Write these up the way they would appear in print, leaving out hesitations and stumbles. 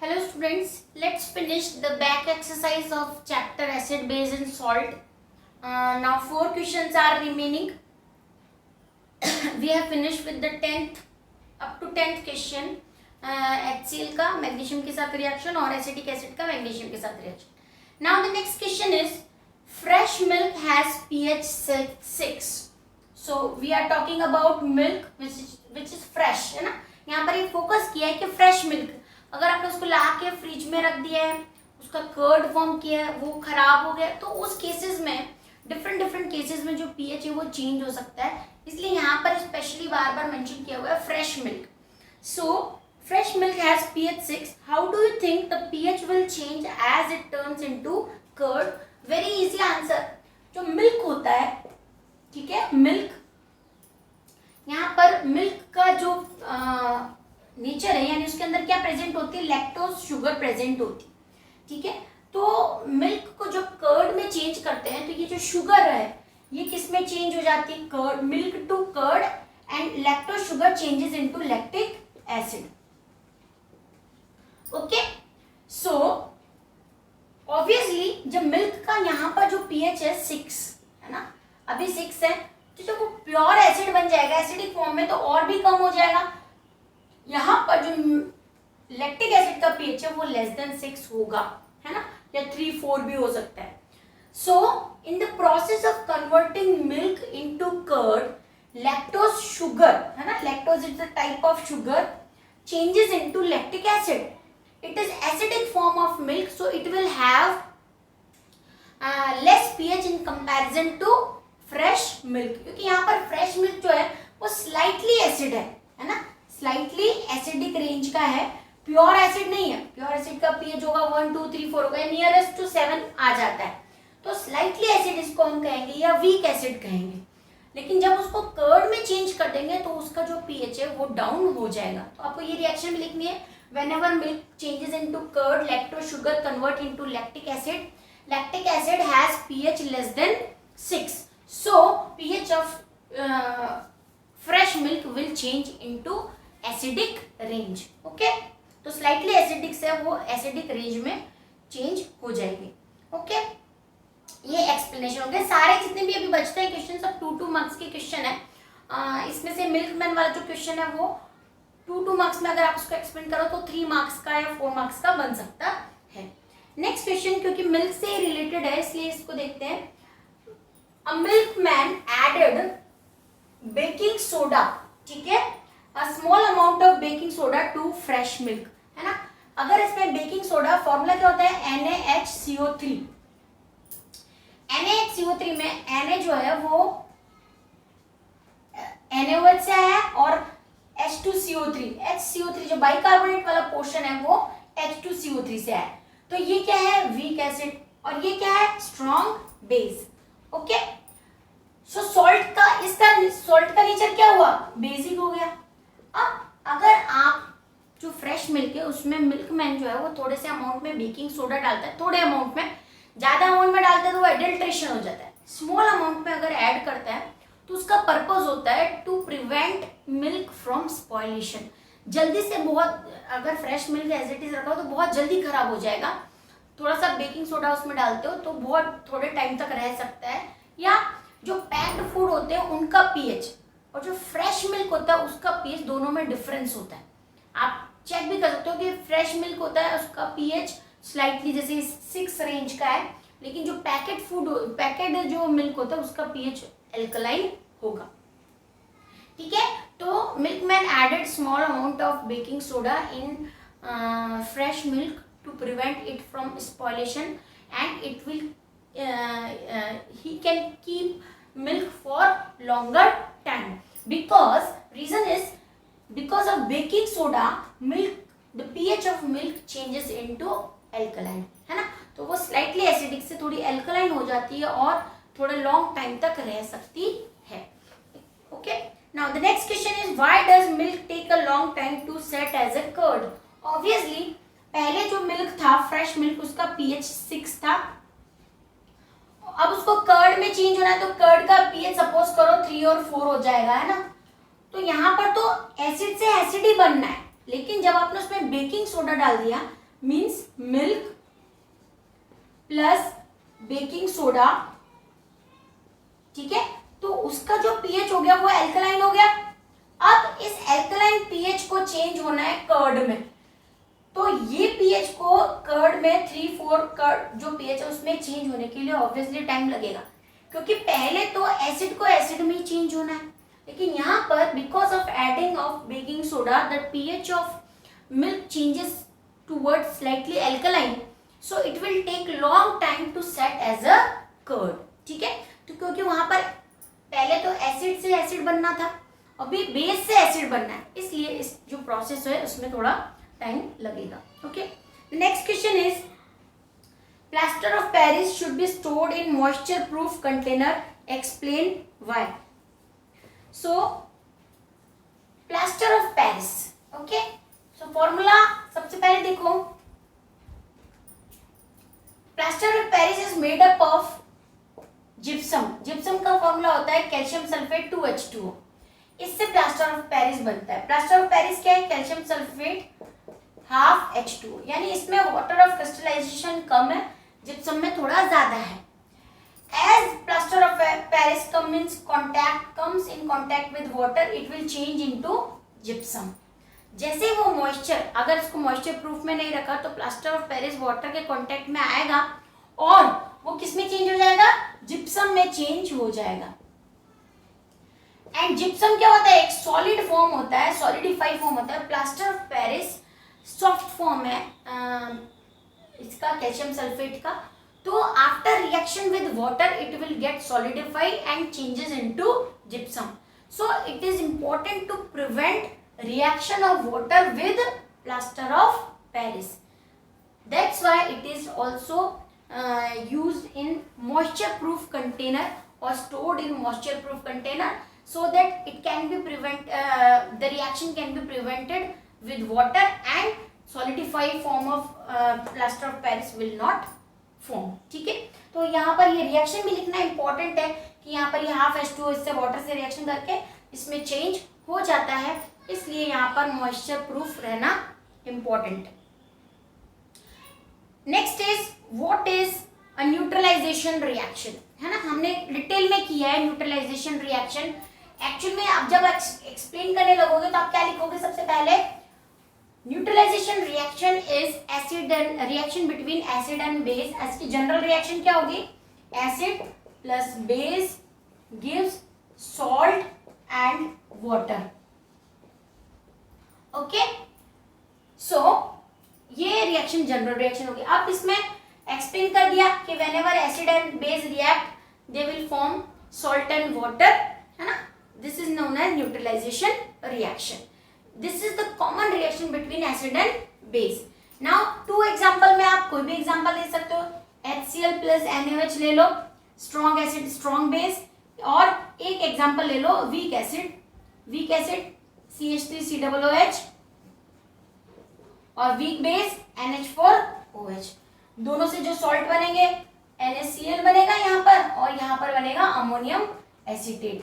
Hello students, let's finish the back exercise of chapter acid, base and salt. Now 4 questions are remaining. We have finished with the 10th up to 10th question. HCl का magnesium के साथ reaction और acetic acid का magnesium के साथ reaction. Now the next question is fresh milk has pH 6. So we are talking about milk which is fresh, है ना. यहाँ पर ये फोकस किया है कि फ्रेश मिल्क अगर आपने उसको ला के फ्रिज में रख दिया है, उसका कर्ड फॉर्म किया है, वो खराब हो गया, तो उस केसेस में डिफरेंट केसेस में जो पीएच है वो चेंज हो सकता है. इसलिए यहाँ पर स्पेशली बार बार मेंशन किया हुआ है fresh milk. So fresh milk has pH 6. How do you think the pH will change as it turns into curd? Very easy answer. जो मिल्क होता है, ठीक है, मिल्क, यहाँ पर मिल्क का जो नेचर है, यानी उसके अंदर क्या प्रेजेंट होती है, लैक्टोज शुगर प्रेजेंट होती है, ठीक है. तो मिल्क को जब कर्ड में चेंज करते हैं तो ये जो शुगर है ये किस में चेंज हो जाती है, curd, milk to curd, and lactose sugar changes into lactic acid. Okay, so obviously जब मिल्क का यहाँ पर जो पीएच है 6 है ना, अभी 6 है, तो जब वो प्योर एसिड बन जाएगा एसिडिक फॉर्म में तो और भी कम हो जाएगा. यहाँ पर जो लैक्टिक एसिड का पीएच है वो लेस देन 6 होगा, है ना, या 3-4 भी हो सकता है. So in the process of converting milk into curd, lactose sugar, है ना, lactose is the type of sugar, changes into lactic acid. It is acidic form of milk, so it will have less pH in comparison to fresh milk. क्योंकि यहाँ पर fresh milk जो है वो slightly acid है ना, slightly acidic range का है, प्योर एसिड नहीं है. प्योर एसिड का पीएच होगा 1, 2, 3, 4 होगा, नियरेस्ट टू 7 आ जाता है. तो स्लाइटली एसिड इसको हम कहेंगे या वीक एसिड कहेंगे. लेकिन जब उसको कर्ड में चेंज कर देंगे तो उसका जो पीएच है वो डाउन हो जाएगा. तो आपको ये रिएक्शन भी लिखनी है. Whenever milk changes into curd, lactose sugar convert into lactic acid. Lactic acid has pH less than 6. So pH of fresh milk will change into acidic range. Okay, तो स्लाइटली एसिडिक से वो acidic range में change हो जाएगी. Okay, ये explanation हो गया. सारे जितने भी अभी बचते हैं क्वेश्चन सब 2-2 मार्क्स के क्वेश्चन है. इसमें से मिल्कमैन वाला जो क्वेश्चन है वो 2-2 मार्क्स में अगर आप उसको एक्सप्लेन करो तो 3 मार्क्स का या 4 मार्क्स का बन सकता है. नेक्स्ट क्वेश्चन क्योंकि मिल्क से रिलेटेड है इसलिए इसको देखते हैं. अ मिल्कमैन एडेड बेकिंग सोडा, ठीक है, a small amount of baking soda to fresh milk, है ना. अगर इसमें बेकिंग सोडा, फॉर्मूला क्या होता है, NaHCO3. NaHCO3 में Na जो है वो NaOH से है और H2CO3, HCO3 जो बाइकार्बोनेट वाला पोर्शन है वो H2CO3 से है. तो ये क्या है, वीक एसिड, और ये क्या है, स्ट्रॉन्ग बेस. ओके, सो सॉल्ट का नेचर क्या हुआ, बेसिक हो गया. अब अगर आप जो फ्रेश मिल्क है उसमें मिल्कमैन जो है वो थोड़े से अमाउंट में बेकिंग सोडा डालता है, थोड़े अमाउंट में, ज़्यादा अमाउंट में डालता है तो वो एडल्ट्रेशन हो जाता है. स्मॉल अमाउंट में अगर ऐड करता है तो उसका पर्पस होता है to prevent milk from spoilation. जल्दी से बहुत, अगर fresh milk as it is रखा हो तो बहुत जल्दी खराब हो जाएगा. थोड़ा सा बेकिंग सोडा उसमें डालते हो तो बहुत थोड़े टाइम तक रह सकता है. या जो पैक्ड फूड होते हैं उनका पीएच और जो फ्रेश मिल्क होता है उसका पीएच दोनों में डिफरेंस होता है. आप चेक भी कर सकते हो कि फ्रेश मिल्क होता है उसका पीएच स्लाइटली जैसे 6 रेंज का है, लेकिन जो पैकेट जो मिल्क होता है उसका पीएच एल्कलाइन होगा. ठीक है, तो milkman added small amount of baking soda in fresh milk to prevent it from spoilation and it will he can keep milk for longer time because reason is because of baking soda milk, the pH of milk changes into alkaline, है ना. तो वो slightly acidic से थोड़ी alkaline हो जाती है और थोड़ा long time तक रह सकती है. Okay, now the next question is why does milk take a long time to set as a curd? Obviously पहले जो milk था fresh milk उसका pH 6 था. अब उसको कर्ड में चेंज होना है तो कर्ड का पीएच सपोज करो 3 और 4 हो जाएगा, है ना. तो यहाँ पर तो एसिड से एसिड ही बनना है, लेकिन जब आपने उसमें बेकिंग सोडा डाल दिया means milk plus baking soda, ठीक है, तो उसका जो पीएच हो गया वो एल्कलाइन हो गया। अब इस एल्कलाइन पीएच को चेंज होना है कर्ड में, तो ये पीएच को कर्ड में 3-4 कर्ड जो पीएच है उसमें चेंज होने के लिए ऑब्वियसली टाइम लगेगा, क्योंकि पहले तो एसिड को एसिड में ही चेंज होना है, लेकिन यहाँ पर because of adding of baking soda the pH of milk changes towards slightly alkaline, so it will take long time to set as a curd, ठीक है। तो क्योंकि वहां पर पहले तो एसिड से एसिड बनना था, अभी बेस से एसिड बनना है, इसलिए इस जो प्रोसेस है उसमें थोड़ा टाइम लगेगा। Okay, next question is plaster of Paris should be stored in moisture proof container, explain why. So plaster of Paris, okay, so formula सबसे पहले देखो, plaster of Paris is made up of gypsum, gypsum का formula होता है calcium sulphate 2H2O, इससे plaster of Paris बनता है। Plaster of Paris क्या है, कैल्शियम सल्फेट हाफ H2O, यानी इसमें वाटर ऑफ क्रिस्टलाइजेशन कम है, जिप्सम में थोड़ा ज्यादा है। As plaster of Paris comes in contact with water, it will change into gypsum। जैसे वो मॉइस्चर, अगर इसको मॉइस्चर प्रूफ में नहीं रखा तो प्लास्टर ऑफ पेरिस वाटर के कांटेक्ट में आएगा और वो किस में चेंज हो जाएगा, जिप्सम में चेंज हो जाएगा। एंड जिप्सम क्या होता है, एक सॉलिड फॉर्म होता है, सॉलिडिफाइड फॉर्म होता है। Plaster of Paris soft form है इसका, कैल्शियम सल्फेट का, तो after reaction with water it will get solidified and changes into gypsum. So it is important to prevent reaction of water with plaster of Paris. That's why it is also used in moisture proof container or stored in moisture proof container, so that it can be the reaction can be prevented with water and solidified form of plaster of Paris will not form। ठीक है, तो यहाँ पर ये reaction भी लिखना important है कि यहाँ पर ये हाफ H2O इससे वाटर से रिएक्शन करके इसमें चेंज हो जाता है, इसलिए यहाँ पर मॉइस्चर प्रूफ रहना इंपॉर्टेंट है। Next is what is a neutralisation reaction, है ना, हमने डिटेल में किया है न्यूट्रलाइजेशन रिएक्शन। एक्चुअल में आप जब एक्सप्लेन करने लगोगे तो आप क्या लिखोगे, सबसे पहले neutralisation reaction is acid and reaction between acid and base. इसकी जनरल रिएक्शन क्या होगी, acid plus base gives salt and water. Okay, so ये रिएक्शन जनरल रिएक्शन होगी। अब इसमें एक्सप्लेन कर दिया कि whenever acid and base react they will form salt and water, है ना, this is known as neutralisation reaction. This is the common reaction between acid and base. Now two example में आप कोई भी एग्जांपल ले सकते हो, HCl प्लस NaOH ले लो, स्ट्रॉन्ग एसिड स्ट्रॉन्ग बेस, और एक एग्जांपल ले लो वीक एसिड CH3COOH और वीक बेस NH4OH। दोनों से जो सॉल्ट बनेंगे NaCl बनेगा यहाँ पर, और यहाँ पर बनेगा अमोनियम एसीटेट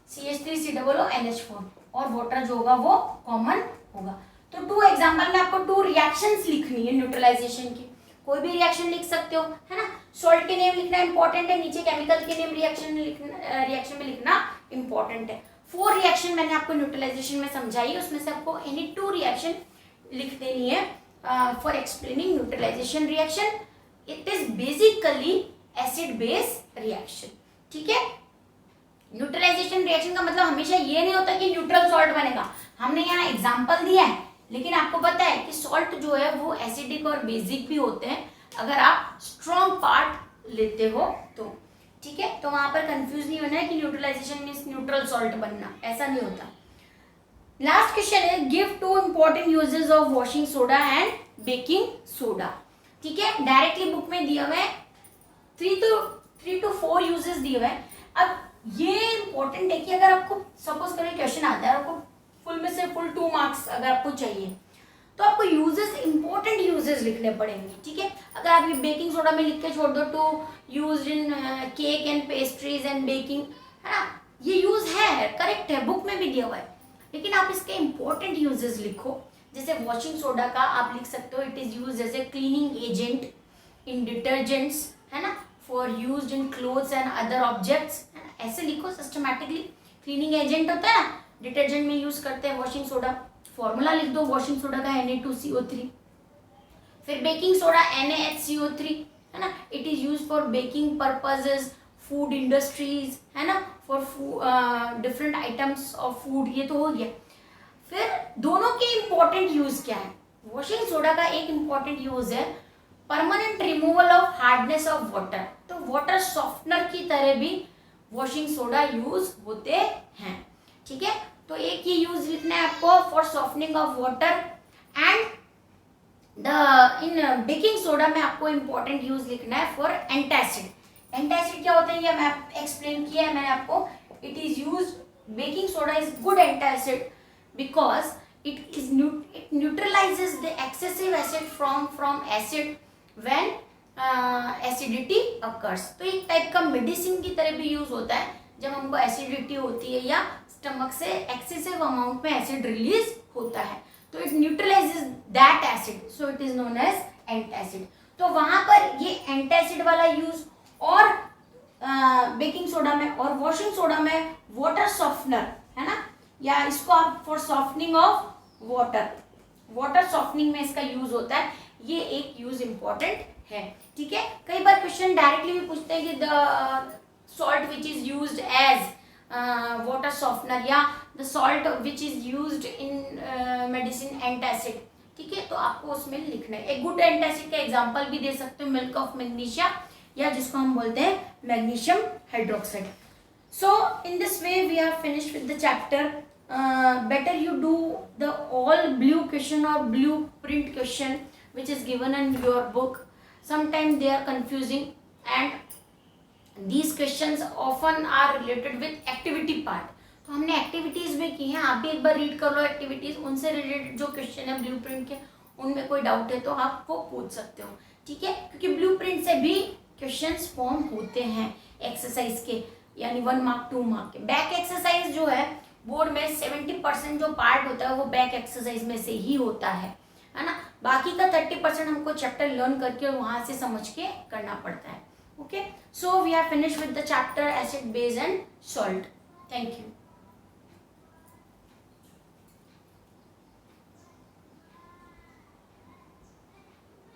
CH3COONH4, और वाटर जो होगा वो कॉमन होगा। तो टू एग्जांपल में आपको टू रिएक्शंस लिखनी है न्यूट्रलाइजेशन की, कोई भी रिएक्शन लिख सकते हो, है ना। सॉल्ट के नेम लिखना इंपॉर्टेंट है, नीचे केमिकल के नेम रिएक्शन में लिखना इंपॉर्टेंट है। 4 रिएक्शन मैंने आपको न्यूट्रलाइजेशन में समझाई, उसमें से आपको एनी 2 रिएक्शन लिख देनी है for explaining neutralisation reaction. It is basically acid base reaction, ठीक है। न्यूट्रलाइजेशन रिएक्शन का मतलब हमेशा ये नहीं होता कि न्यूट्रल सॉल्ट बनेगा। हमने यहाँ एग्जांपल दिया है, लेकिन आपको पता है कि सॉल्ट जो है वो एसिडिक और बेसिक भी होते हैं अगर आप स्ट्रॉन्ग पार्ट लेते हो तो, ठीक है। तो वहां पर कंफ्यूज नहीं होना है कि न्यूट्रलाइजेशन मींस न्यूट्रल सॉल्ट बनना, ऐसा नहीं होता। लास्ट क्वेश्चन है give 2 important uses of washing soda and baking soda, ठीक है। डायरेक्टली बुक में दिया हुआ है 3 to 4 यूजेस दिए हुए हैं। अब ये इंपॉर्टेंट है कि अगर आपको सपोज करें क्वेश्चन आता है, आपको फुल में से फुल 2 मार्क्स अगर आपको चाहिए तो आपको यूजेस इंपॉर्टेंट यूजेस लिखने पड़ेंगे, ठीक है। अगर आप ये बेकिंग सोडा में लिख के छोड़ दो to used in cake and pastries and baking, है ना, ये यूज है, करेक्ट है, बुक में भी दिया हुआ है, लेकिन आप इसके इंपॉर्टेंट यूजेस लिखो जैसे वॉशिंग सोडा का आप लिख सकते हो, it is use as a cleaning agent in detergents, है ना, for use in clothes and other objects, है ना, ऐसे लिखो सिस्टमैटिकली। क्लीनिंग एजेंट होता है ना, डिटर्जेंट में यूज करते हैं वॉशिंग सोडा, फॉर्मूला लिख दो वॉशिंग सोडा का Na2CO3। फिर बेकिंग सोडा NaHCO3, है ना, it is use for baking purposes, food industries, है ना, for different items of food, ये तो हो गया। फिर दोनों के इंपॉर्टेंट यूज क्या है? वॉशिंग सोडा का एक इंपॉर्टेंट यूज है permanent removal of hardness of water, तो वाटर सॉफ्टनर की तरह भी वॉशिंग सोडा यूज होते हैं, ठीक है। तो एक ये यूज लिखना है आपको for softening of water. And in baking soda में आपको इंपॉर्टेंट यूज लिखना है फॉर एंटासिड। एंटासिड क्या होता है ये मैं एक्सप्लेन किया है मैंने आपको। It is use, baking soda is good antacid because it neutralizes the excessive acid from acid when acidity occurs। तो एक टाइप का मेडिसिन की तरह भी यूज होता है जब हमको एसिडिटी होती है या स्टमक से एक्सेसिव अमाउंट में एसिड रिलीज होता है, तो it neutralises that acid, so it is known as antacid. तो वहां पर ये एंटासिड वाला यूज और बेकिंग सोडा में और वॉशिंग सोडा में वाटर सॉफ्टनर, है ना, या इसको आप for softening of water, water softening में इसका यूज होता है, ये एक यूज इंपॉर्टेंट है, ठीक है। कई बार क्वेश्चन डायरेक्टली भी पूछते हैं कि the salt which is used as water softener या the salt which is used in medicine antacid, ठीक है, तो आपको उसमें लिखना है। एक गुड एंटासिड का एग्जांपल भी दे सकते हो मिल्क ऑफ मैग्नीशिया, या जिसको हम बोलते हैं magnesium hydroxide. So in this way we have finished with the chapter. Better you do the all blue question or blueprint question which is given in your book. Sometimes they are confusing and these questions often are related with activity part. तो हमने activities में की हैं, आप भी एक बार read कर लो activities, उनसे रिलेटेड जो क्वेश्चन है ब्लूप्रिंट के, उनमें कोई डाउट है तो आप वो पूछ सकते हो, ठीक है, क्योंकि ब्लूप्रिंट से भी क्वेश्चंस फॉर्म होते हैं एक्सरसाइज के, यानी 1 मार्क 2 मार्क के। बैक एक्सरसाइज जो है बोर्ड में 70% जो पार्ट होता है वो बैक एक्सरसाइज में से ही होता है ना, बाकी का 30% हमको चैप्टर लर्न करके और वहां से समझ के करना पड़ता है। Okay, so we have finished with the chapter acid base and salt. Thank you.